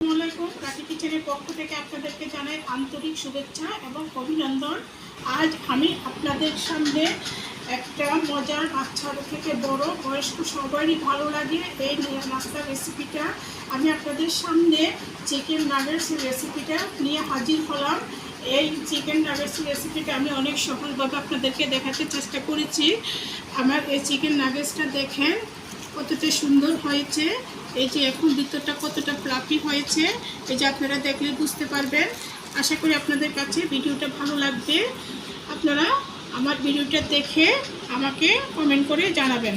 আসসালামু আলাইকুম। রাখি কিচেনের পক্ষ থেকে আপনাদেরকে জানাই আন্তরিক শুভেচ্ছা এবং অভিনন্দন। আজ আমি আপনাদের সামনে একটা মজার, বাচ্চা থেকে বড় বয়স্ক সবারই ভালো লাগে এই নাস্তার রেসিপিটা। আমি আপনাদের সামনে চিকেন নাগেটসের রেসিপিটা নিয়ে হাজির হলাম। এই চিকেন নাগেটসের রেসিপিটা আমি অনেক সহজভাবে আপনাদেরকে দেখাতে চেষ্টা করেছি। আমার এই চিকেন নাগেটসটা দেখেন কতটা সুন্দর হয়েছে। এই যে এখন ভিতরটা কতটা ফ্লাফি হয়েছে, এই যে আপনারা দেখলে বুঝতে পারবেন। আশা করি আপনাদের কাছে ভিডিওটা ভালো লাগবে। আপনারা আমার ভিডিওটা দেখে আমাকে কমেন্ট করে জানাবেন।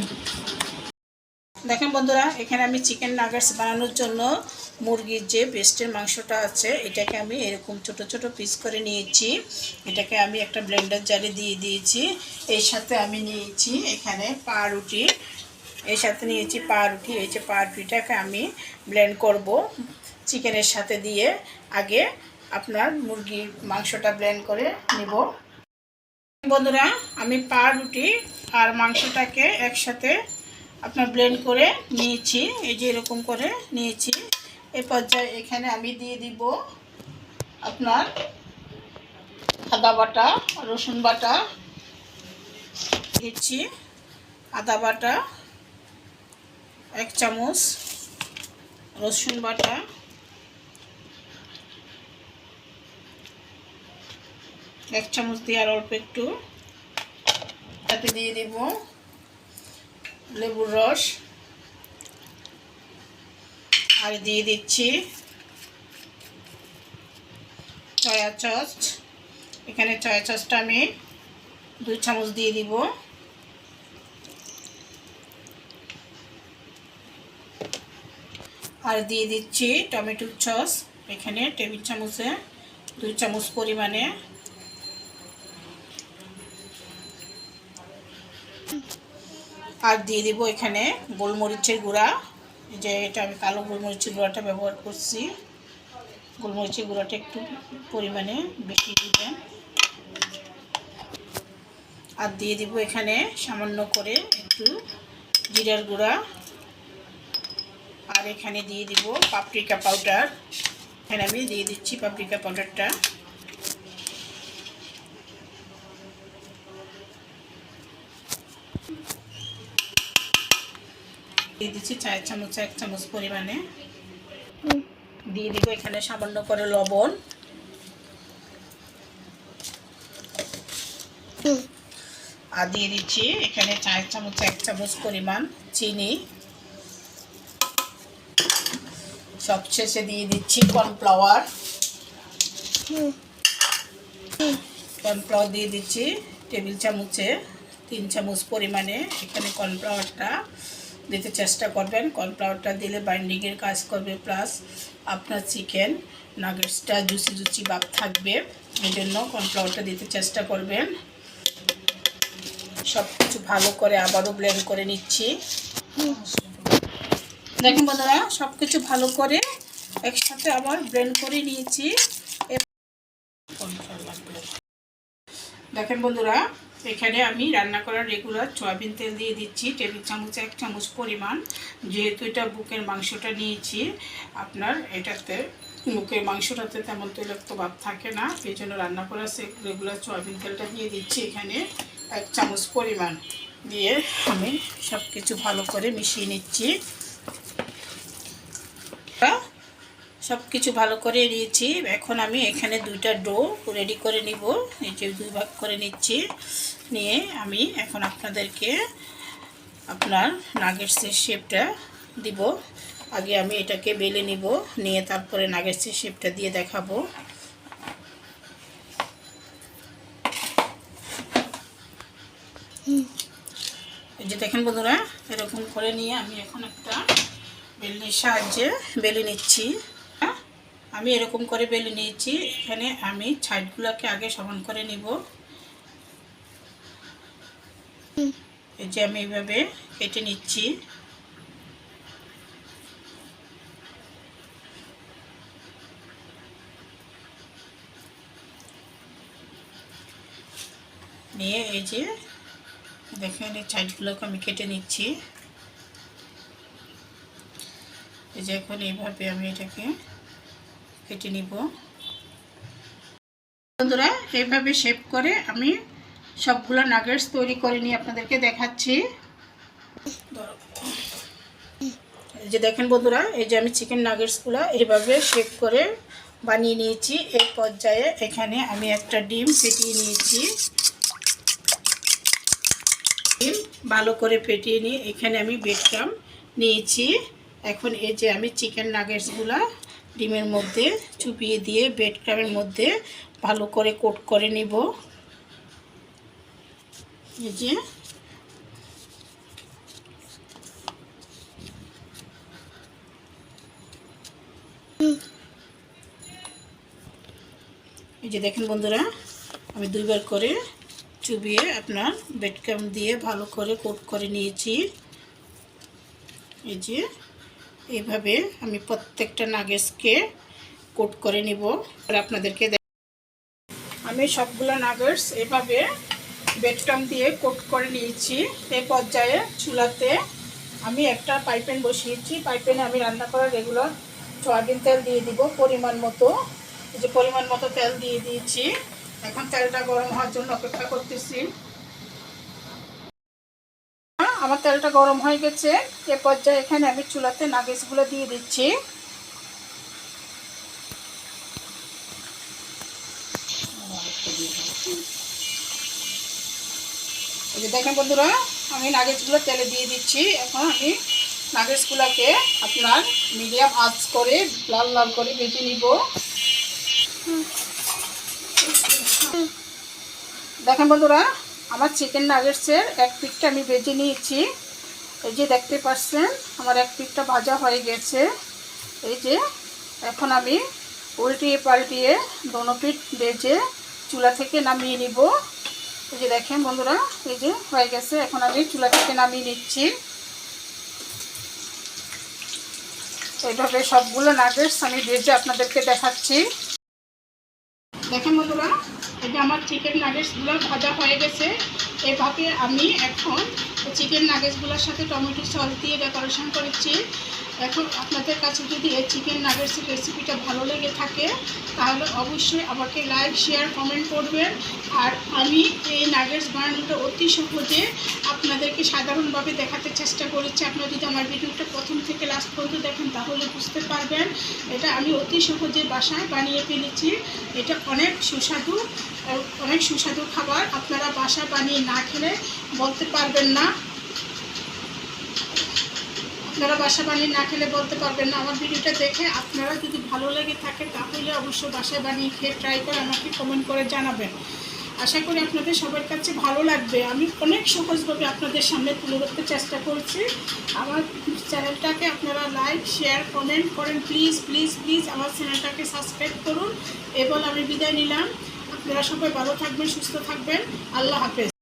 দেখেন বন্ধুরা, এখানে আমি চিকেন নাগেটস বানানোর জন্য মুরগির যে ব্রেস্টের মাংসটা আছে এটাকে আমি এরকম ছোট ছোট পিস করে নিয়েছি। এটাকে আমি একটা ব্লেন্ডার জারে দিয়ে দিয়েছি। এর সাথে আমি নিয়েছি এখানে পাউরুটি, এর সাথে নিয়েছি পাউরুটি। এই যে পাউরুটিটাকে আমি ব্লেন্ড করব চিকেনের সাথে দিয়ে। আগে আপনার মুরগির মাংসটা ব্লেন্ড করে নেব। বন্ধুরা, আমি পাউরুটি আর মাংসটাকে একসাথে আপনার ব্লেন্ড করে নিয়েছি। এই যে এরকম করে নিয়েছি। এই পর্যায়ে এখানে আমি দিয়ে দিব আপনার আদা বাটা, রসুন বাটা দিচ্ছি। আদা বাটা 1 চামচ, রসুন বাটা 1 চামচ দিয়ে আর অল্প একটু তাতে দিয়ে দিব লেবুর রস, আর দিয়ে দিচ্ছি সয়া সস। এখানে সয়া সসটা আমি 2 চামচ দিয়ে দিব। আর দিয়ে দিচ্ছি টমেটো সস, এখানে টেবিল চামচে 2 চামচ পরিমাণে। আর দিয়ে দিব এখানে গোলমরিচের গুঁড়া, যে এটা আমি কালো গোলমরিচের গুঁড়াটা ব্যবহার করছি। গোলমরিচের গুঁড়াটা একটু পরিমাণে বেশি দিবেন। আর দিয়ে দিব এখানে সামান্য করে একটু জিরার গুঁড়া। আর এখানে দিয়ে দিব পাপরিকা পাউডার। এখানে আমি দিয়ে দিচ্ছি পাপরিকা পাউডারটা। দিয়ে দিচ্ছি 4 চামচ 1 চামচ পরিমাণে। দিয়ে দিব এখানে সামান্য করে লবণ। আর দিয়ে দিচ্ছি এখানে 4 চামচ 1 চামচ পরিমাণ চিনি। সবশেষে দিয়ে দিচ্ছি কর্নফ্লাওয়ার। কর্নফ্লাওয়ার দিয়ে দিচ্ছি টেবিল চামচে 3 চামচ পরিমাণে। এখানে কর্নফ্লাওয়ারটা দিতে চেষ্টা করবেন। কর্নফ্লাওয়ারটা দিলে বাইন্ডিংয়ের কাজ করবে, প্লাস আপনার চিকেন নাগেটসটা জুসি জুসি ভাব থাকবে। এই জন্য কর্নফ্লাওয়ারটা দিতে চেষ্টা করবেন। সব কিছু ভালো করে আবারও ব্লেন্ড করে নিচ্ছি। দেখুন বন্ধুরা, সব কিছু ভালো করে একসাথে আবার ব্লেন্ড করে নিয়েছি। দেখেন বন্ধুরা, এখানে আমি রান্না করার রেগুলার সয়াবিন তেল দিয়ে দিচ্ছি টেবিল চামচ 1 চামচ পরিমাণ। যেহেতু এটা বুকের মাংসটা নিয়েছি, আপনার এটাতে বুকের মাংসটাতে তেমন তৈলাক্ত ভাব থাকে না, এই জন্য রান্না করার রেগুলার সয়াবিন তেলটা দিয়ে দিচ্ছি এখানে 1 চামচ পরিমাণ। দিয়ে আমি সব কিছু ভালো করে মিশিয়ে নিচ্ছি। সব কিছু ভালো করে নিয়েছি। এখন আমি এখানে 2টা ডো রেডি করে নিব। এই যে 2 ভাগ করে নিচ্ছি। নিয়ে আমি এখন আপনাদেরকে আপনার নাগেটসের শেপটা দিব। আগে আমি এটাকে বেলে নিব, নিয়ে তারপরে নাগেটসের শেপটা দিয়ে দেখাবো। এই যে দেখেন বন্ধুরা, এরকম করে নিয়ে আমি এখন একটা বেলনির সাহায্যে বেলে নিচ্ছি। আমি এরকম করে বেলে নিয়েছি। এখানে আমি সাইডগুলোকে আগে সমান করে নিব। এই যে আমি এইভাবে কেটে নিচ্ছি। নিয়ে এই যে দেখেন এই সাইডগুলোকে আমি কেটে নিচ্ছি। এই যে এখন এইভাবে আমি এটাকে কেটে নিব। বন্ধুরা এইভাবে শেপ করে আমি সবগুলো নাগেটস তৈরি করে নিয়ে আপনাদেরকে দেখাচ্ছি। এই যে দেখেন বন্ধুরা, এই যে আমি চিকেন নাগেটসগুলো এইভাবে শেপ করে বানিয়ে নিয়েছি। এই পর্যায়ে এখানে আমি একটা ডিম ফেটিয়ে নিয়েছি। ডিম ভালো করে ফেটিয়ে নিয়ে এখানে আমি ব্রেড ক্রাম্ব নিয়েছি। এখন এই যে আমি চিকেন নাগেটসগুলো ডিমের মধ্যে চুপিয়ে দিয়ে ব্রেড ক্রাম্বের মধ্যে ভালো করে কোট করে নিব। এই যে দেখেন বন্ধুরা, আমি দুইবার করে চুবিয়ে আপনার ব্রেড ক্রাম্ব দিয়ে ভালো করে কোট করে নিয়েছি। এই যে এইভাবে আমি প্রত্যেকটা নাগেটসকে কোট করে নিব। আর আপনাদেরকে আমি সবগুলো নাগেটস এভাবে ব্রেড ক্রাম্ব দিয়ে কোট করে নিয়েছি। এই পর্যায়ে চুলাতে আমি একটা পাইপ্যান বসিয়েছি। পাইপ্যানে আমি রান্না করা রেগুলার সয়াবিন তেল দিয়ে দিব পরিমাণ মতো। এই যে পরিমাণ মতো তেল দিয়ে দিয়েছি। এখন তেলটা গরম হওয়ার জন্য অপেক্ষা করতেছি। আমার তেলটা গরম হয়ে গেছে। এ পর্যায়ে এখানে আমি চুলাতে নাগেটসগুলো দিয়ে দিচ্ছি। এই যে দেখেন বন্ধুরা, আমি নাগেটসগুলো তেলে দিয়ে দিচ্ছি। এখন আমি নাগেটসগুলোকে আপনার মিডিয়াম আঁচ করে লাল লাল করে ভেজে নিব। দেখেন বন্ধুরা, আমার চিকেন নাগেটসের এক পিঠটা আমি ভেজে নিয়েছি। এই যে দেখতে পাচ্ছেন আমার এক পিঠটা ভাজা হয়ে গেছে। এই যে এখন আমি উল্টিয়ে পাল্টিয়ে দোনো পিঠ ভেজে চুলা থেকে নামিয়ে নিব। এই যে দেখেন বন্ধুরা, এই যে হয়ে গেছে। এখন আমি চুলা থেকে নামিয়ে নিচ্ছি। এইভাবে সবগুলো নাগেটস আমি ভেজে আপনাদেরকে দেখাচ্ছি। দেখেন বন্ধুরা, এই যে আমার চিকেন নাগেটসগুলো ভাজা হয়ে গেছে। এভাবে আমি এখন চিকেন নাগেটসগুলোর সাথে টমেটো সস দিয়ে ডেকোরেশন করেছি। এখন আপনাদের কাছে যদি এই চিকেন নাগেটসের রেসিপিটা ভালো লেগে থাকে তাহলে অবশ্যই আমাকে লাইক শেয়ার কমেন্ট করবেন। আর আমি এই নাগেটস বানানোটা অতি সহজে আপনাদেরকে সাধারণভাবে দেখাতে চেষ্টা করেছি। আপনারা যদি আমার ভিডিওটা প্রথম থেকে লাস্ট পর্যন্ত দেখেন তাহলে বুঝতে পারবেন এটা আমি অতি সহজে বাসায় বানিয়ে ফেলেছি। এটা অনেক সুস্বাদু খাবার। আপনারা বাসায় বানিয়ে না খেলে বলতে পারবেন না। আমার ভিডিওটা দেখে আপনারা যদি ভালো লেগে থাকে তাহলে অবশ্যই বাসায় বানিয়ে খেয়ে ট্রাই করে আমাকে কমেন্ট করে জানাবেন। আশা করি আপনাদের সবার কাছে ভালো লাগবে। আমি অনেক সহজভাবে আপনাদের সামনে তুলে ধরতে চেষ্টা করছি। আমার চ্যানেলটাকে আপনারা লাইক শেয়ার কমেন্ট করেন। প্লিজ প্লিজ প্লিজ আমার চ্যানেলটাকে সাবস্ক্রাইব করুন। এবার আমি বিদায় নিলাম। আপনারা সবাই ভালো থাকবেন, সুস্থ থাকবেন। আল্লাহ হাফেজ।